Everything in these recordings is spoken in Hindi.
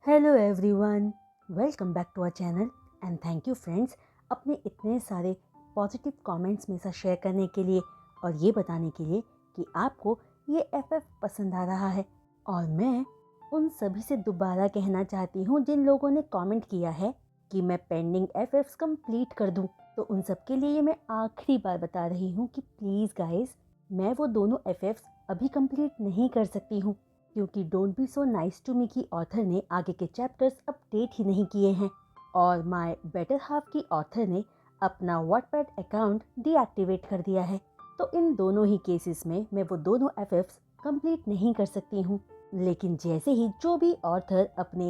Hello everyone, welcome back to our channel and thank you friends अपने इतने सारे पॉजिटिव कमेंट्स मेरे साथ शेयर करने के लिए और ये बताने के लिए कि आपको ये एफएफ पसंद आ रहा है। और मैं उन सभी से दोबारा कहना चाहती हूँ जिन लोगों ने कमेंट किया है कि मैं पेंडिंग एफएफ्स कंप्लीट कर दूँ, तो उन सब के लिए मैं आखिरी बार बता रही हूँ कि प्लीज़ गाइस, मैं वो दोनों एफएफ्स अभी कंप्लीट नहीं कर सकती हूँ क्योंकि don't be so nice to me की ऑथर ने आगे के चैप्टर्स अपडेट ही नहीं किए हैं और माय बेटर हाफ की ऑथर ने अपना वॉटपैड अकाउंट डीएक्टिवेट कर दिया है। तो इन दोनों ही केसेस में मैं वो दोनों एफएफ्स कंप्लीट नहीं कर सकती हूँ, लेकिन जैसे ही जो भी ऑथर अपने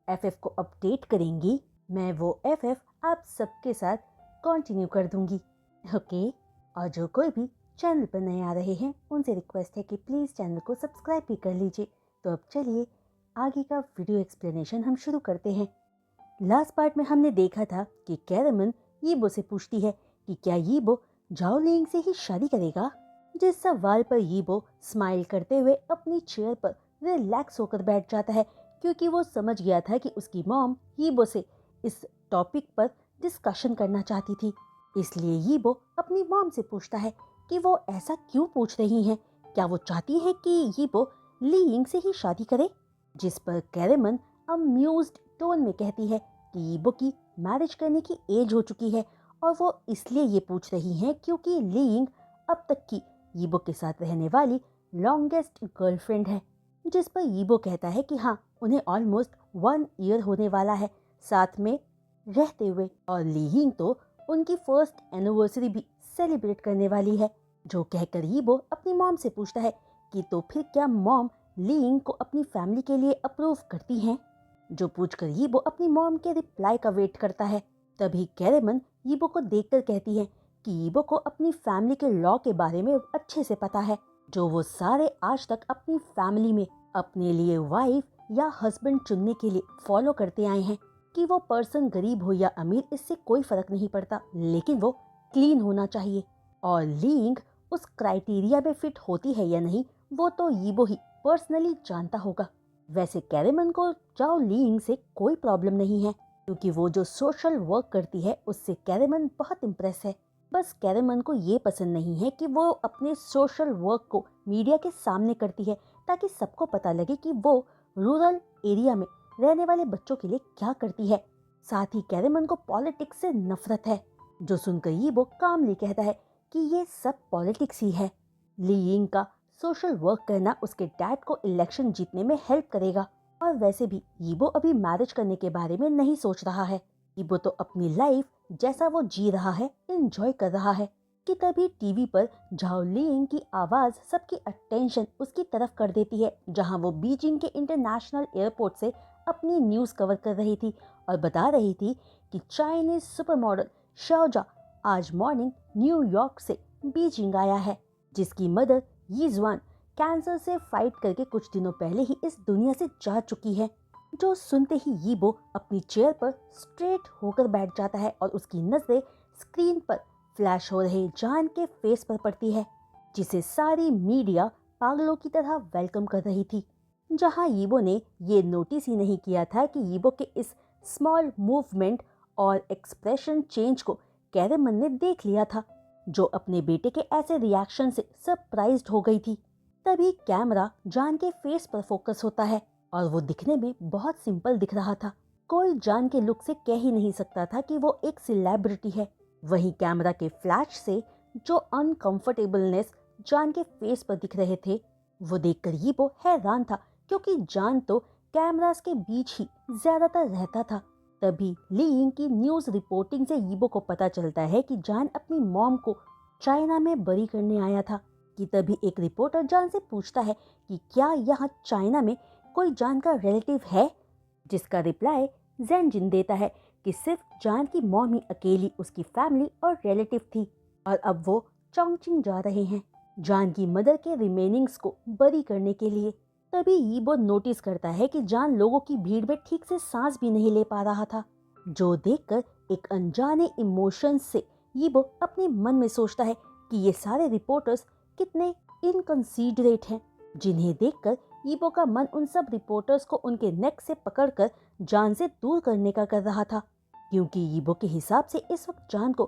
एफएफ को अपडेट करेंगी मैं वो एफएफ आप सबके साथ कंटिन्यू कर दूंगी। ओके, और जो कोई भी चैनल पर नए आ रहे हैं उनसे रिक्वेस्ट है कि प्लीज़ चैनल को सब्सक्राइब भी कर लीजिए। तो अब चलिए आगे का वीडियो एक्सप्लेनेशन हम शुरू करते हैं। लास्ट पार्ट में हमने देखा था कि कैरेमन यीबो से पूछती है कि क्या यीबो जाओ लिंग से ही शादी करेगा, जिस सवाल पर यीबो स्माइल करते हुए अपनी चेयर पर रिलैक्स होकर बैठ जाता है क्योंकि वो समझ गया था कि उसकी मॉम यीबो से इस टॉपिक पर डिस्कशन करना चाहती थी। इसलिए यीबो अपनी मॉम से पूछता है कि वो ऐसा क्यों पूछ रही हैं, क्या वो चाहती है कि यीबो ली यिंग से ही शादी करे। जिस पर कैरेमन अम्यूज्ड टोन में कहती है कि यीबो की मैरिज करने की एज हो चुकी है और वो इसलिए ये पूछ रही हैं क्योंकि ली यिंग अब तक की यीबो के साथ रहने वाली लॉन्गेस्ट गर्लफ्रेंड है। जिस पर यीबो कहता है कि हाँ, उन्हें ऑलमोस्ट 1 ईयर होने वाला है साथ में रहते हुए और ली यिंग तो उनकी फर्स्ट एनिवर्सरी भी सेलिब्रेट करने वाली है। जो कहकर यीबो अपनी मॉम से पूछता है कि तो फिर क्या मॉम ली यिंग को अपनी फैमिली के लिए अप्रूव करती हैं। जो पूछकर यीबो अपनी मॉम के रिप्लाई का वेट करता है। तभी कैरेमन यीबो को देखकर कहती है कि यीबो को अपनी फैमिली के लॉ के बारे में अच्छे से पता है, जो वो सारे आज तक अपनी फैमिली में अपने लिए वाइफ या हस्बैंड चुनने के लिए फॉलो करते आए हैं कि वो पर्सन गरीब हो या अमीर इससे कोई फर्क नहीं पड़ता, लेकिन वो क्लीन होना चाहिए। और ली यिंग उस क्राइटेरिया में फिट होती है या नहीं वो तो यीबो ही पर्सनली जानता होगा। वैसे कैरेमन को जाओ ली यिंग से कोई प्रॉब्लम नहीं है क्योंकि वो जो सोशल वर्क करती है उससे कैरेमन बहुत इम्प्रेस है। बस कैरेमन को ये पसंद नहीं है कि वो अपने सोशल वर्क को मीडिया के सामने करती है ताकि सबको पता लगे कि वो रूरल एरिया में रहने वाले बच्चों के लिए क्या करती है। साथ ही कैरेमन को पॉलिटिक्स से नफरत है, जो सुनकर यीबो कामली कहता है कि ये सब पॉलिटिक्स ही है। ली यिंग का सोशल वर्क करना उसके डैड को इलेक्शन जीतने में हेल्प करेगा और वैसे भी यीबो अभी मैरिज करने के बारे में नहीं सोच रहा है। यीबो तो अपनी लाइफ जैसा वो जी रहा है एंजॉय कर रहा है कि तभी टीवी पर झाओ लिंग की आवाज सबकी अटेंशन उसकी तरफ कर देती है, जहां वो बीजिंग के इंटरनेशनल एयरपोर्ट से अपनी न्यूज कवर कर रही थी और बता रही थी कि चाइनीज सुपर मॉडल शाओजा आज मॉर्निंग न्यूयॉर्क से बीजिंग आया है, जिसकी मदर यीजुआन कैंसर से फाइट करके कुछ दिनों पहले ही इस दुनिया से जा चुकी है। जो सुनते ही यीबो अपनी चेयर पर स्ट्रेट होकर बैठ जाता है और उसकी नजरें स्क्रीन पर फ्लैश हो रहे जान के फेस पर पड़ती है, जिसे सारी मीडिया पागलों की तरह वेलकम कर रही थी। जहां यीबो ने ये नोटिस ही नहीं किया था कि यीबो के इस स्मॉल मूवमेंट और एक्सप्रेशन चेंज को कैरेमन ने देख लिया था, जो अपने बेटे के ऐसे रिएक्शन से सरप्राइज्ड हो गई थी। तभी कैमरा जान के फेस पर फोकस होता है और वो दिखने में बहुत सिंपल दिख रहा था। कोई जान के लुक से कह ही नहीं सकता था कि वो एक सेलिब्रिटी है। वहीं कैमरा के फ्लैश से जो अनकंफर्टेबलनेस जान के फेस पर दिख रहे थे वो देखकर यीबो हैरान था क्योंकि जान तो कैमरास के बीच ही ज्यादातर रहता था। तभी ली यिंग की न्यूज रिपोर्टिंग से यीबो को पता चलता है कि जान अपनी मॉम को चाइना में बरी करने आया था। कि तभी एक रिपोर्टर जान से पूछता है कि क्या यहाँ चाइना में कोई जान का रिलेटिव है, जिसका रिप्लाई जैन जिन देता है कि सिर्फ जान की मॉम ही अकेली उसकी फैमिली और रिलेटिव थी और अब वो चोंगचिंग जा रहे हैं जान की मदर के रिमेनिंग्स को बरी करने के लिए। तभी यीबो नोटिस करता है कि जान लोगों की भीड़ में ठीक से सांस भी नहीं ले पा रहा था, जो देखकर एक अनजाने इमोशंस से यीबो अपने मन में सोचता है कि ये सारे रिपोर्टर्स कितने इनकंसीडरेट हैं, जिन्हें देखकर यीबो का मन उन सब रिपोर्टर्स को उनके नेक से पकड़कर जान से दूर करने का कर रहा था, क्योंकि यीबो के हिसाब से इस वक्त जान को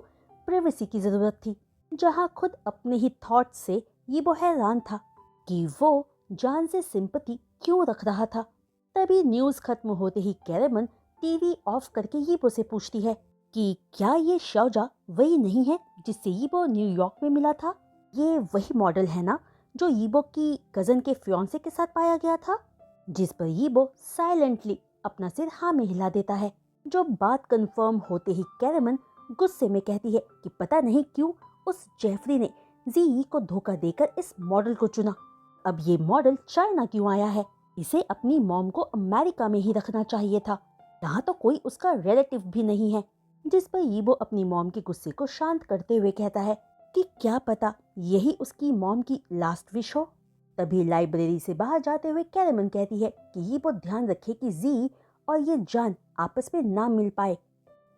प्राइवेसी की जरूरत थी। जहां खुद अपने ही थॉट्स से यीबो हैरान था कि वो जान से सिंपैथी क्यों रख रहा था। तभी न्यूज खत्म होते ही कैरेमन टीवी ऑफ करके यीबो से पूछती है कि क्या ये शाओजा वही नहीं है जिससे यीबो न्यूयॉर्क में मिला था? ये वही मॉडल है ना जो यीबो की कजन के फियांसे के साथ पाया गया था? जिस पर यीबो साइलेंटली अपना सिर हाँ में हिला देता है। जो बात कंफर्म होते ही कैरेमन गुस्से में कहती है कि पता नहीं क्यों उस जेफरी ने जी को धोखा देकर इस मॉडल को चुना। अब ये मॉडल चाइना क्यों आया है? इसे अपनी मॉम को अमेरिका में ही रखना चाहिए था। यहाँ तो कोई उसका रिलेटिव भी नहीं है। जिस पर यीबो अपनी मॉम के गुस्से को शांत करते हुए कहता है कि क्या पता यही उसकी मॉम की लास्ट विश हो। तभी लाइब्रेरी से बाहर जाते हुए कैरेमन कहती है कि यीबो ध्यान रखे कि जी और ये जान आपस में ना मिल पाए,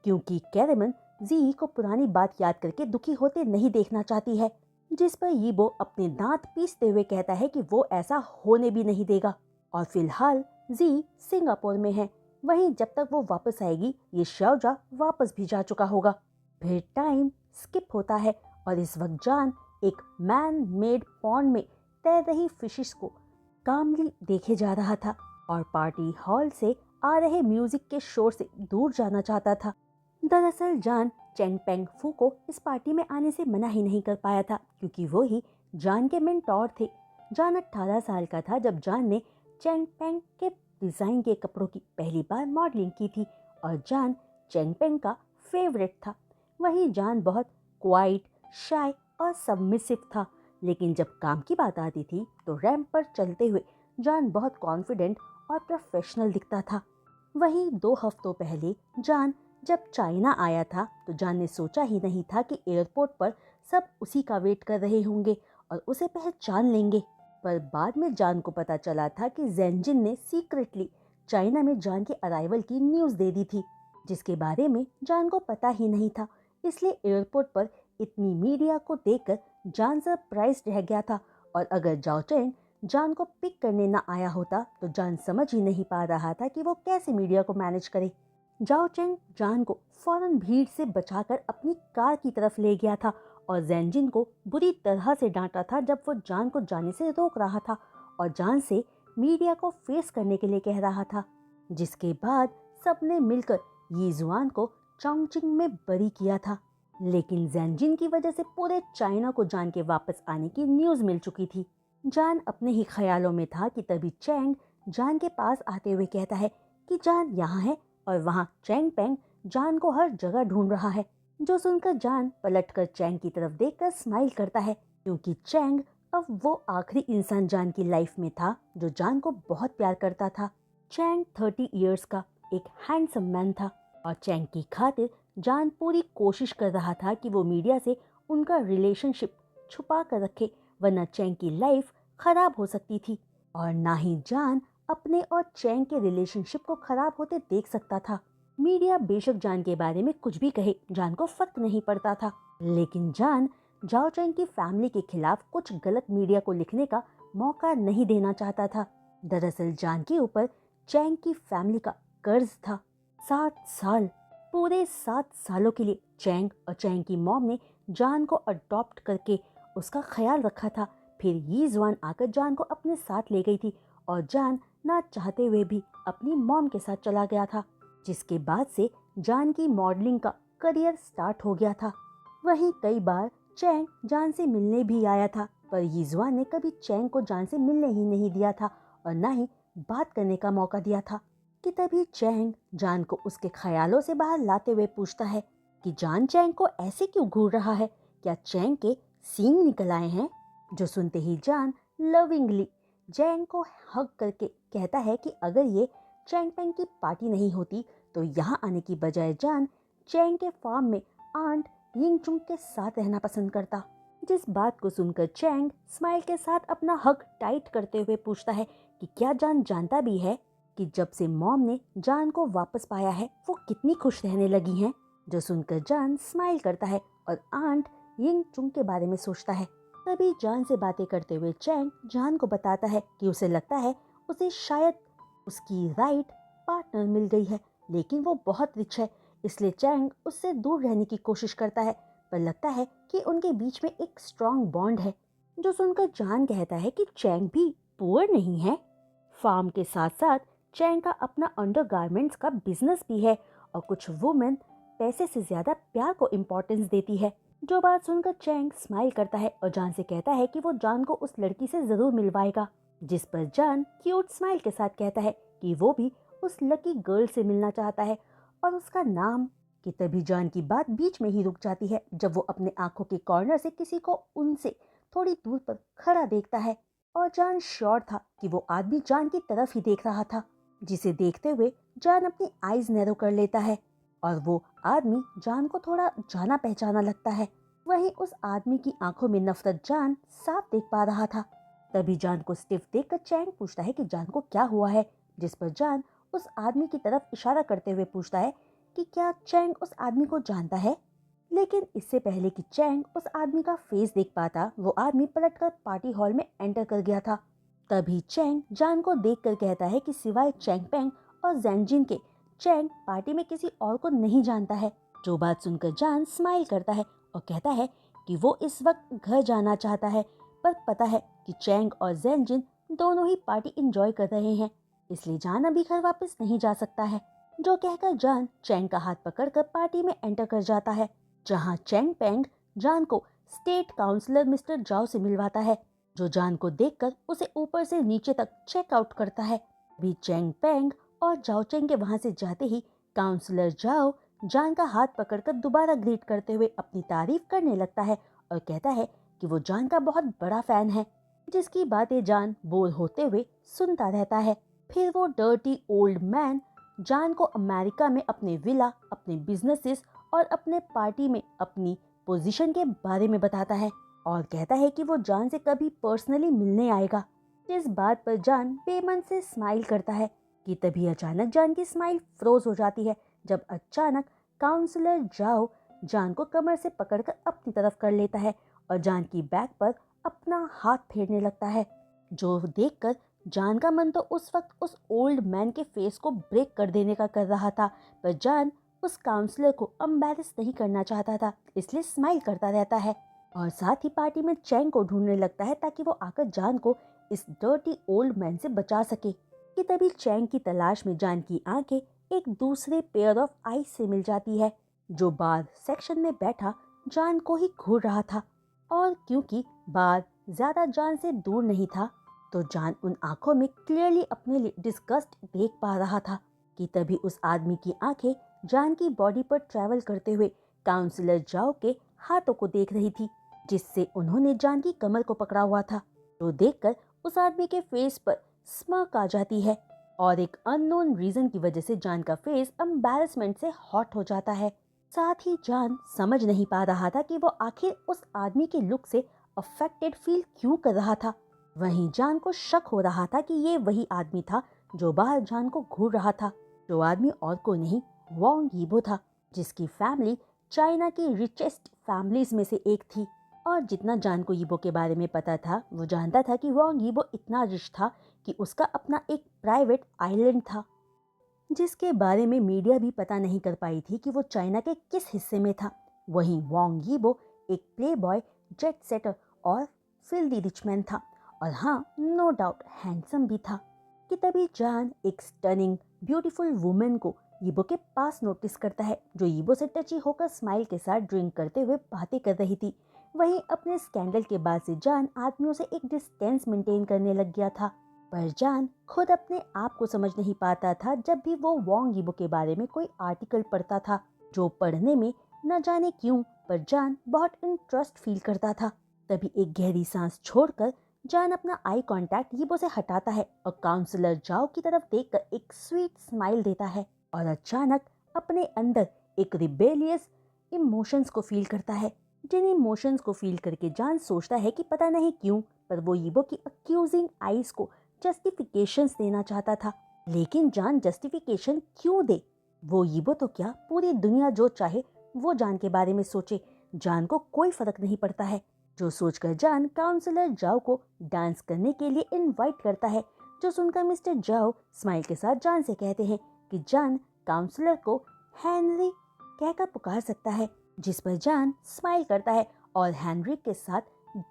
क्योंकि कैरेमन जी को पुरानी बात याद करके दुखी होते नहीं देखना चाहती है। जिस पर यीबो अपने दांत पीसते हुए कहता है कि वो ऐसा होने भी नहीं देगा और फिलहाल जी सिंगापुर में है। वहीं जब तक वो वापस आएगी ये शाओजा वापस भी जा चुका होगा। फिर टाइम स्किप होता है और इस वक्त जान एक मैन मेड पॉन्ड में तैर रही फिशेस को कामली देखे जा रहा था और पार्टी हॉल से आ रहे म्यूजिक के शोर से दूर जाना चाहता था। दरअसल जान चेंग पेंग फू को इस पार्टी में आने से मना ही नहीं कर पाया था, क्योंकि वो ही जान के मेंटोर थे। जान 18 साल का था जब जान ने चेंग पेंग के डिजाइन के कपड़ों की पहली बार मॉडलिंग की थी और जान चेंग पेंग का फेवरेट था। वहीं जान बहुत क्वाइट, शाय और सबमिसिव था, लेकिन जब काम की बात आती थी तो रैंप पर चलते हुए जान बहुत कॉन्फिडेंट और प्रोफेशनल दिखता था। वहीं 2 हफ्तों पहले जान जब चाइना आया था तो जान ने सोचा ही नहीं था कि एयरपोर्ट पर सब उसी का वेट कर रहे होंगे और उसे पहचान लेंगे। पर बाद में जान को पता चला था कि जेनजिन ने सीक्रेटली चाइना में जान के अराइवल की न्यूज़ दे दी थी, जिसके बारे में जान को पता ही नहीं था। इसलिए एयरपोर्ट पर इतनी मीडिया को देखकर जान सरप्राइज रह गया था और अगर जाओ चेंग जान को पिक करने ना आया होता तो जान समझ ही नहीं पा रहा था कि वो कैसे मीडिया को मैनेज करे। जाओ चेंग जान को फौरन भीड़ से बचाकर अपनी कार की तरफ ले गया था और जेनजिन को बुरी तरह से डांटा था जब वो जान को जाने से रोक रहा था और जान से मीडिया को फेस करने के लिए कह रहा था। जिसके बाद सबने मिलकर यीजुआन को चोंगचिंग में बरी किया था, लेकिन जेनजिन की वजह से पूरे चाइना को जान के वापस आने की न्यूज़ मिल चुकी थी। जान अपने ही ख्यालों में था कि तभी चेंग जान के पास आते हुए कहता है कि जान यहाँ है और वहाँ चेंग पेंग जान को हर जगह ढूंढ रहा है। जो सुनकर जान पलटकर चेंग की तरफ देखकर स्माइल करता है, क्योंकि चेंग अब वो आखिरी इंसान जान की लाइफ में था जो जान को बहुत प्यार करता था। चेंग 30 इयर्स का एक हैंडसम मैन था और चेंग की खातिर जान पूरी कोशिश कर रहा था कि वो मीडिया से उनका रिलेशनशिप छुपा कर रखे, वरना चेंग की लाइफ खराब हो सकती थी और ना ही जान अपने और चेंग के रिलेशनशिप को खराब होते देख सकता था। मीडिया बेशक जान के बारे में कुछ भी कहे, जान को फर्क नहीं पड़ता था, लेकिन जान जाओ चेंग की फैमिली के खिलाफ कुछ गलत मीडिया को लिखने का मौका नहीं देना चाहता था। दरअसल जान के ऊपर चेंग की फैमिली का कर्ज था 7 साल। पूरे 7 सालों के लिए चेंग और चेंग की मॉम ने जान को अडॉप्ट करके उसका ख्याल रखा था। फिर यीजुआन आकर जान को अपने साथ ले गई थी और जान ना चाहते हुए भी अपनी मॉम के साथ चला गया था, जिसके बाद से जान की मॉडलिंग का करियर स्टार्ट हो गया था। वहीं कई बार चेंग जान से मिलने भी आया था, पर यीजुआन ने कभी चेंग को जान से मिलने ही नहीं दिया था और ना ही बात करने का मौका दिया था। कि तभी चेंग जान को उसके ख्यालों से बाहर लाते हुए पूछता है कि जान चेंग को ऐसे क्यों घूर रहा है, क्या चेंग के सींग निकल आए हैं? जो सुनते ही जान लविंगली चेंग को हग करके कहता है कि अगर ये चेंग पेंग की पार्टी नहीं होती तो यहाँ आने की बजाय जान चेंग के फार्म में आंट यिंगचुंग के साथ रहना पसंद करता। जिस बात को सुनकर चेंग स्माइल के साथ अपना हग टाइट करते हुए पूछता है कि क्या जान जानता भी है कि जब से मॉम ने जान को वापस पाया है वो कितनी खुश रहने लगी हैं। जो सुनकर जान स्माइल करता है और आंट यिंगचुंग के बारे में सोचता है। तभी जान से बातें करते हुए चैंग जान को बताता है कि उसे लगता है उसे शायद उसकी राइट पार्टनर मिल गई है, लेकिन वो बहुत रिच है, इसलिए चैंग उससे दूर रहने की कोशिश करता है। पर लगता है कि उनके बीच में एक स्ट्रॉन्ग बॉन्ड है, जो सुनकर जान कहता है कि चैंग भी पुअर नहीं है। फार्म के साथ साथ चैंग का अपना अंडरगारमेंट्स का बिजनेस भी है और कुछ वुमेन पैसे से ज्यादा प्यार को इम्पोर्टेंस देती है। जो बात सुनकर चैंग स्माइल करता है और जान से कहता है कि वो जान को उस लड़की से जरूर मिलवाएगा, जिस पर जान क्यूट स्माइल के साथ कहता है कि वो भी उस लकी गर्ल से मिलना चाहता है और उसका नाम। कि तभी जान की बात बीच में ही रुक जाती है जब वो अपने आंखों के कॉर्नर से किसी को उनसे थोड़ी दूर पर खड़ा देखता है और जान श्योर था कि वो आदमी जान की तरफ ही देख रहा था, जिसे देखते हुए जान अपनी आईज नैरो कर लेता है और वो आदमी जान को थोड़ा जाना पहचाना लगता है। वहीं उस आदमी की आंखों में नफरत जान साफ देख पा रहा था। तभी जान को स्टिफ देखकर चैंग पूछता है कि जान को क्या हुआ है, जिस पर जान उस आदमी की तरफ इशारा करते हुए पूछता है कि क्या चैंग उस आदमी को जानता है। लेकिन इससे पहले कि चैंग उस आदमी का फेस देख पाता, वो आदमी पलटकर पार्टी हॉल में एंटर कर गया था। तभी चैंग जान को देखकर कहता है कि सिवाय चैंग पेंग और जैनजिन के चैंग पार्टी में किसी और को नहीं जानता है। जो बात सुनकर जान स्माइल करता है और कहता है कि वो इस वक्त घर जाना चाहता है, पर पता है कि चैंग और जैनजिन दोनों ही पार्टी एंजॉय कर रहे हैं, इसलिए जान अभी घर वापस नहीं जा सकता है। जो कहकर जान चैंग का हाथ पकड़कर पार्टी में एंटर कर जाता है, जहां चैंग पेंग जान को स्टेट काउंसलर मिस्टर जाओ से मिलवाता है, जो जान को देखकर उसे ऊपर से नीचे तक चेकआउट करता है। भी चैंग पेंग और जाओ चैंग के वहां से जाते ही काउंसलर जाओ जान का हाथ पकड़कर दोबारा ग्रीट करते हुए अपनी तारीफ करने लगता है और कहता है कि वो जान का बहुत बड़ा फैन है, जिसकी बातें जान बोर होते हुए सुनता रहता है। फिर वो डर्टी ओल्ड मैन जान को अमेरिका में अपने विला, अपने बिजनेसेस और अपने पार्टी में अपनी पोजीशन के बारे में बताता है और कहता है कि वो जान से कभी पर्सनली मिलने आएगा। इस बात पर जान बेमन से स्माइल करता है कि तभी अचानक जान की स्माइल फ्रोज हो जाती है, जब अचानक काउंसलर जाओ जान को कमर से पकड़कर अपनी तरफ कर लेता है और जान की बैक पर अपना हाथ फेरने लगता है। जो देखकर जान का मन तो उस वक्त उस ओल्ड मैन के फेस को ब्रेक कर देने का कर रहा था, पर जान उस काउंसलर को एम्बैरेस नहीं करना चाहता था, इसलिए स्माइल करता रहता है और साथ ही पार्टी में चैंग को ढूंढने लगता है ताकि वो आकर जान को इस डर्टी ओल्ड मैन से बचा सके। कि तभी चैंग की तलाश में जान की आंखें एक दूसरे पेयर ऑफ आईज से मिल जाती है, जो बार सेक्शन में बैठा जान को ही घूर रहा था। और क्योंकि बार ज्यादा जान से दूर नहीं था, तो जान उन आंखों में क्लियरली अपने लिए डिस्गस्ट देख पा रहा था। कि तभी उस आदमी की आंखें जान की बॉडी पर ट्रैवल करते हुए काउंसलर जाओ के हाथों को देख रही थी, जिससे उन्होंने जान की कमर को पकड़ा हुआ था। तो देखकर उस आदमी के फेस पर स्मर्क आ जाती है और एक अननोन रीजन की वजह से जान का फेस एम्बैरेसमेंट से हॉट हो जाता है। साथ ही जान समझ नहीं पा रहा था कि वो आखिर उस आदमी के लुक से अफेक्टेड फील क्यों कर रहा था। वहीं जान को शक हो रहा था कि ये वही आदमी था जो बाहर जान को घूर रहा था। जो आदमी और कोई नहीं वोंग यीबो था, जिसकी फैमिली चाइना की रिचेस्ट फैमिलीज में से एक थी। और जितना जान को यीबो के बारे में पता था, वो जानता था कि वोंग यीबो इतना रिच था कि उसका अपना एक प्राइवेट आइलैंड था, जिसके बारे में मीडिया भी पता नहीं कर पाई थी कि वो चाइना के किस हिस्से में था। वहीं वोंग यीबो एक प्ले बॉय, जेट सेटर और फिल्दी रिचमैन था, और हाँ, नो डाउट हैंडसम भी था। कि तभी जान एक स्टनिंग ब्यूटीफुल वुमेन को यीबो के पास नोटिस करता है, जो यीबो से टची होकर स्माइल के साथ ड्रिंक करते हुए बातें कर रही थी। वहीं अपने स्कैंडल के बाद से जान आदमियों से एक डिस्टेंस मेंटेन करने लग गया था, पर जान खुद अपने आप को समझ नहीं पाता था। जब भी वो वोंग यीबो के बारे में कोई आर्टिकल पढ़ता था, जो पढ़ने में न जाने क्यों पर जान बहुत इंटरेस्ट फील करता था। तभी एक गहरी सांस छोड़कर जान अपना आई कांटेक्ट यीबो से हटाता है और काउंसलर जाओ की तरफ देखकर एक स्वीट स्माइल देता है और अचानक अपने अंदर एक रिबेलियस इमोशंस को फील करता है। जिन इमोशंस को फील करके जान सोचता है कि पता नहीं क्यों, पर वो यीबो की अक्यूजिंग आईज को जस्टिफिकेशंस देना चाहता था। लेकिन जान जस्टिफिकेशन क्यों दे? वो यीबो तो क्या, पूरी दुनिया जो चाहे वो जान के बारे में सोचे, जान को कोई फर्क नहीं पड़ता है। जो सोचकर जान काउंसलर जाओ को डांस करने के लिए इनवाइट करता है। जो सुनकर मिस्टर जाओ स्माइल के साथ जान से कहते हैं कि जान काउंसलर को हेनरी कहकर पुकार सकता है, जिस पर जान स्माइल करता है और हेनरी के साथ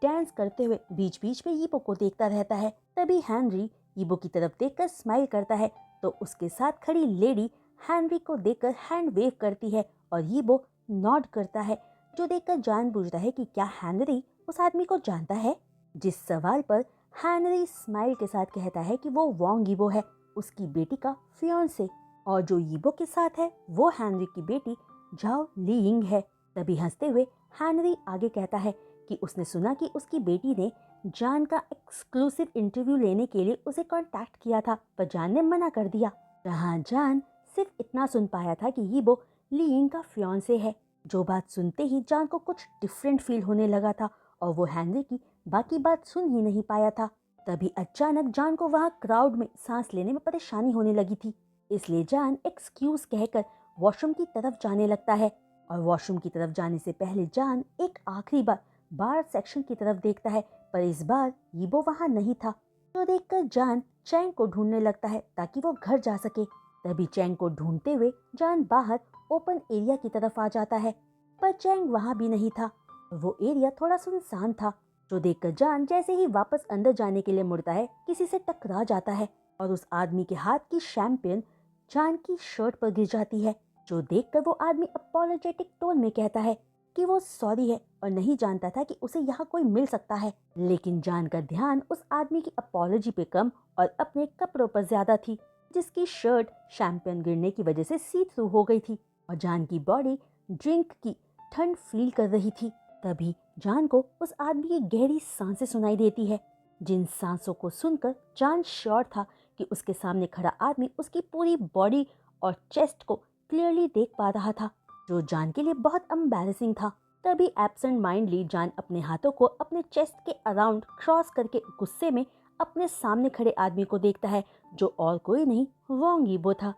डांस करते हुए बीच बीच में यीबो को देखता रहता है। तभी हेनरी यीबो की तरफ देखकर स्माइल करता है तो उसके साथ खड़ी लेडी हेनरी को देखकर हैंड वेव करती है और यीबो नॉड करता है, जो देखकर जान पूछता है कि क्या हेनरी उस आदमी को जानता है। जिस सवाल पर हेनरी स्माइल के साथ कहता है कि वो वोंग यीबो है, उसकी बेटी का फियांसे, और जो यीबो के साथ है वो हेनरी की बेटी जाओ लीइंग है। तभी हंसते हुए हेनरी आगे कहता है कि उसने सुना कि उसकी बेटी ने जान का एक्सक्लूसिव इंटरव्यू लेने के लिए उसे कांटेक्ट किया था, पर जान ने मना कर दिया। जहां जान सिर्फ इतना सुन पाया था कि यीबो लीइंग का फियांसे है। जो बात सुनते ही जान को कुछ डिफरेंट फील होने लगा था और वो हेनरी की बाकी बात सुन ही नहीं पाया था। तभी अचानक जान को वहाँ क्राउड में सांस लेने में परेशानी होने लगी थी, इसलिए जान एक्सक्यूज कहकर वॉशरूम की तरफ जाने लगता है। और वॉशरूम की तरफ जाने से पहले जान एक आखिरी बार बार सेक्शन की तरफ देखता है, पर इस बार यीबो वहाँ नहीं था। तो देखकर जान चैंग को ढूंढने लगता है ताकि वो घर जा सके। तभी चैंग को ढूंढते हुए जान बाहर ओपन एरिया की तरफ आ जाता है, पर चैंग वहाँ भी नहीं था। वो एरिया थोड़ा सुनसान था। जो देखकर जान जैसे ही वापस अंदर जाने के लिए मुड़ता है किसी से टकरा जाता है और उस आदमी के हाथ की शैंपेन जान की शर्ट पर गिर जाती है। जो देखकर वो आदमी अपॉलोजेटिक टोन में कहता है कि वो सॉरी है और नहीं जानता था कि उसे यहाँ कोई मिल सकता है। लेकिन जान का ध्यान उस आदमी की अपॉलोजी पे कम और अपने कपड़ों पर ज्यादा थी, जिसकी शर्ट शैंपेन गिरने की वजह से सी थ्रू हो गई थी और जान की बॉडी ड्रिंक की ठंड फील कर रही थी। तभी जान को उस आदमी की गहरी सांसें सुनाई देती है, जिन सांसों को सुनकर जान श्योर था कि उसके सामने खड़ा आदमी उसकी पूरी बॉडी और चेस्ट को क्लियरली देख पा रहा था, जो जान के लिए बहुत एम्बैरेसिंग था। तभी एब्सेंट माइंडली जान अपने हाथों को अपने चेस्ट के अराउंड क्रॉस करके गुस्से में अपने सामने खड़े आदमी को देखता है, जो और कोई नहीं वोंग यीबो था,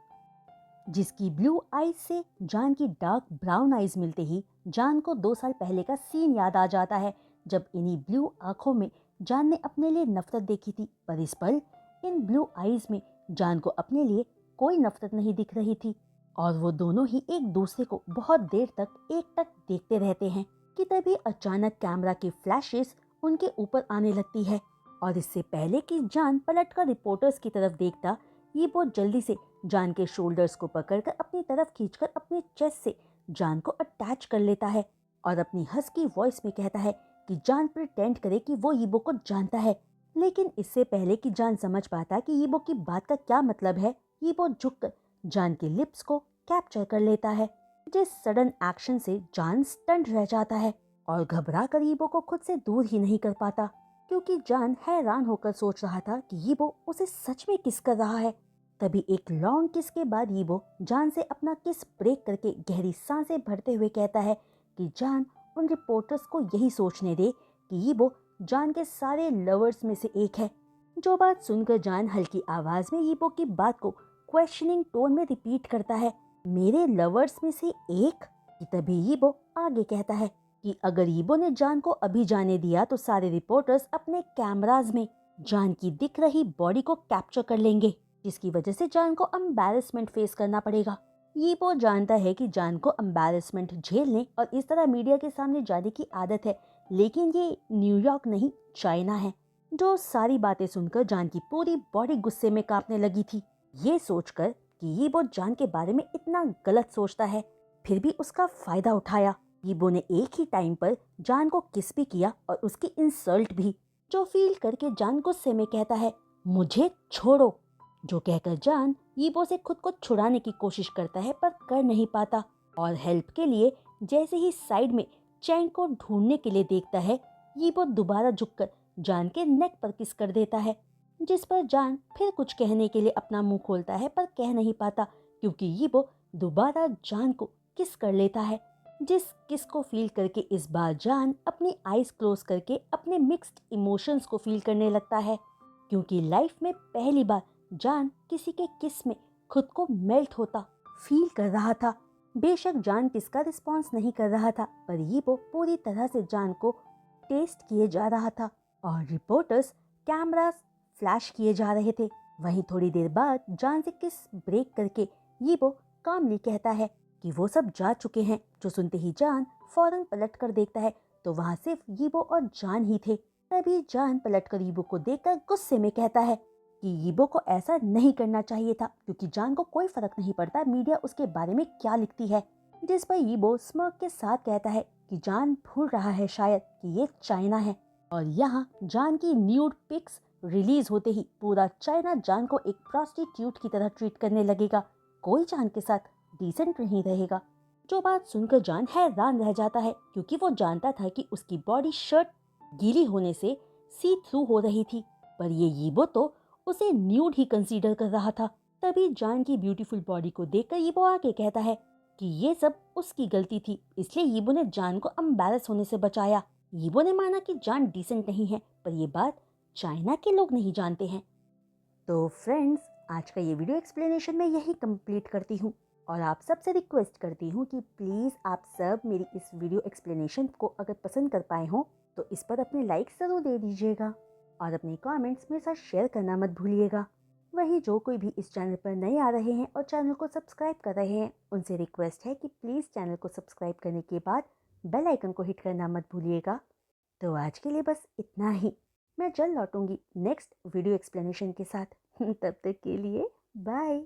जिसकी ब्लू आईज से जान की डार्क ब्राउन आईज मिलते ही जान को 2 साल पहले का सीन याद आ जाता है, जब इन्हीं ब्लू आंखों में जान ने अपने लिए नफरत देखी थी, पर इस पल इन ब्लू आईज में जान को अपने लिए कोई नफरत नहीं दिख रही थी और वो दोनों ही एक दूसरे को बहुत देर तक एकटक देखते रहते हैं कि तभी अचानक कैमरा की फ्लैशेस उनके ऊपर आने लगती है और इससे पहले कि जान पलटकर रिपोर्टर्स की तरफ देखता, ये बहुत जल्दी से जान के शोल्डर्स को पकड़कर अपनी तरफ खींचकर अपने चेस्ट से जान को अटैच कर लेता है और अपनी हस्की वॉइस में कहता है कि जान प्रिटेंड करे कि वो यीबो को जानता है। लेकिन इससे पहले कि जान समझ पाता कि यीबो की बात का क्या मतलब है, यीबो झुककर जान के लिप्स को कैप्चर कर लेता है, जिस सडन एक्शन से जान स्टन्ड रह जाता है और घबरा कर यीबो को खुद से दूर ही नहीं कर पाता, क्योंकि जान हैरान होकर सोच रहा था कि यीबो उसे सच में किस कर रहा है। तभी एक लॉन्ग किस के बाद यीबो जान से अपना किस ब्रेक करके गहरी सांसें भरते हुए कहता है कि जान उन रिपोर्टर्स को यही सोचने दे कि यीबो जान के सारे लवर्स में से एक है। जो बात सुनकर जान हल्की आवाज में यीबो की बात को क्वेश्चनिंग टोन में रिपीट करता है, मेरे लवर्स में से एक? कि तभी यीबो आगे कहता है कि अगर यीबो ने जान को अभी जाने दिया तो सारे रिपोर्टर्स अपने कैमराज में जान की दिख रही बॉडी को कैप्चर कर लेंगे, जिसकी वजह से जान को एम्बैरेसमेंट फेस करना पड़ेगा। यीबो जानता है कि जान को एम्बैरेसमेंट झेलने और इस तरह मीडिया के सामने जाने की आदत है, लेकिन ये न्यूयॉर्क नहीं चाइना है। जो सारी बातें सुनकर जान की पूरी बॉडी गुस्से में कांपने लगी थी। ये सोचकर कि यीबो जान के बारे में इतना गलत सोचता है, फिर भी उसका फायदा उठाया। यीबो ने एक ही टाइम पर जान को किस भी किया और उसकी इंसल्ट भी, जो फील करके जान गुस्से में कहता है, मुझे छोड़ो। जो कहकर जान यीबो से खुद को छुड़ाने की कोशिश करता है, पर कर नहीं पाता और हेल्प के लिए जैसे ही साइड में चैंग को ढूंढने के लिए देखता है, यीबो दोबारा झुककर जान के नेक पर किस कर देता है, जिस पर जान फिर कुछ कहने के लिए अपना मुंह खोलता है, पर कह नहीं पाता क्योंकि यीबो दोबारा जान को किस कर लेता है। जिस किस को फील करके इस बार जान अपनी आईज क्लोज करके अपने मिक्स्ड इमोशंस को फील करने लगता है, क्योंकि लाइफ में पहली बार जान किसी के किस में खुद को मेल्ट होता फील कर रहा था। बेशक जान किसका रिस्पॉन्स नहीं कर रहा था, पर यीबो पूरी तरह से जान को टेस्ट किए जा रहा था और रिपोर्टर्स कैमरास फ्लैश किए जा रहे थे। वहीं थोड़ी देर बाद जान से किस ब्रेक करके यीबो कामली कहता है कि वो सब जा चुके हैं। जो सुनते ही जान फौरन पलट कर देखता है तो वहाँ सिर्फ यीबो और जान ही थे। तभी जान पलट कर यीबो को देखकर गुस्से में कहता है कि यीबो को ऐसा नहीं करना चाहिए था, क्योंकि जान को कोई फर्क नहीं पड़ता मीडिया उसके बारे में क्या लिखती है। जिस पर यीबो स्मर्क के साथ कहता है कि जान भूल रहा है शायद कि ये चाइना है, और यहाँ जान की न्यूड पिक्स रिलीज होते ही पूरा चाइना जान को एक प्रोस्टिट्यूट की तरह ट्रीट करने लगेगा। कोई जान के साथ डिसेंट नहीं रहेगा। जो बात सुनकर जान हैरान रह जाता है, क्योंकि वो जानता था कि उसकी बॉडी शर्ट गीली होने से सी थ्रू हो रही थी, पर ये यीबो तो उसे न्यूड ही कंसीडर कर रहा था। तभी जान की ब्यूटीफुल बॉडी को देखकर यीबो आके कहता है कि ये सब उसकी गलती थी, इसलिए यीबो ने जान को एम्बैरस होने से बचाया। यीबो ने माना कि जान डिसेंट नहीं है, पर ये बात चाइना के लोग नहीं जानते हैं। तो फ्रेंड्स, आज का ये वीडियो एक्सप्लेनेशन मैं यही कंप्लीट करती हूँ और आप सबसे रिक्वेस्ट करती हूँ कि प्लीज़ आप सब मेरी इस वीडियो एक्सप्लेनेशन को अगर पसंद कर पाए हो तो इस पर अपने लाइक्स ज़रूर दे दीजिएगा और अपने कमेंट्स मेरे साथ शेयर करना मत भूलिएगा। वही जो कोई भी इस चैनल पर नए आ रहे हैं और चैनल को सब्सक्राइब कर रहे हैं, उनसे रिक्वेस्ट है कि प्लीज़ चैनल को सब्सक्राइब करने के बाद बेल आइकन को हिट करना मत भूलिएगा। तो आज के लिए बस इतना ही। मैं जल्द लौटूंगी नेक्स्ट वीडियो एक्सप्लेनेशन के साथ। तब तक के लिए बाय।